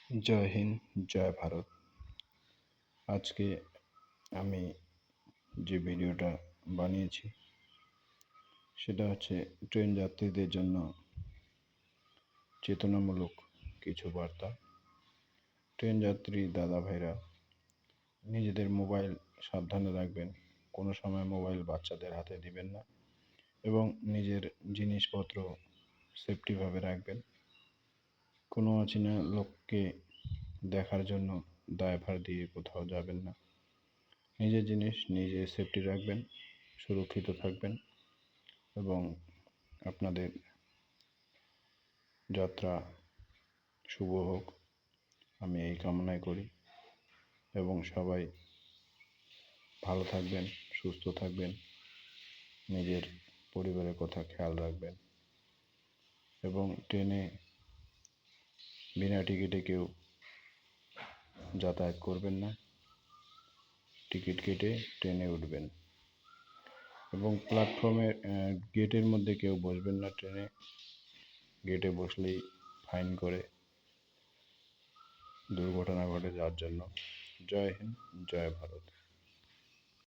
জয় হিন্দ, জয় ভারত। আজকে আমি যে ভিডিওটা বানিয়েছি সেটা হচ্ছে ট্রেন যাত্রীদের জন্য চেতনামূলক কিছু বার্তা। ট্রেন যাত্রী দাদা ভাইরা নিজেদের মোবাইল সাবধানে রাখবেন, কোনো সময় মোবাইল বাচ্চাদের হাতে দিবেন না এবং নিজের জিনিসপত্র সেফটিভাবে রাখবেন। কোনো অচেনা লোককে দেখার জন্য দায়ভার দিয়ে কোথাও যাবেন না। নিজের জিনিস নিজে সেফটি রাখবেন, সুরক্ষিত থাকবেন এবং আপনাদের যাত্রা শুভ হোক, আমি এই কামনাই করি। এবং সবাই ভালো থাকবেন, সুস্থ থাকবেন, নিজের পরিবারের কথা খেয়াল রাখবেন এবং ট্রেনে বিনা টিকিটে কেউ যাতায়াত করবেন না। টিকিট কেটে ট্রেনে উঠবেন এবং প্ল্যাটফর্মের গেটের মধ্যে কেউ বসবেন না। ট্রেনে গেটে বসলেই ফাইন করে, দুর্ঘটনা ঘটে যার জন্য। জয় হিন্দ, জয় ভারত।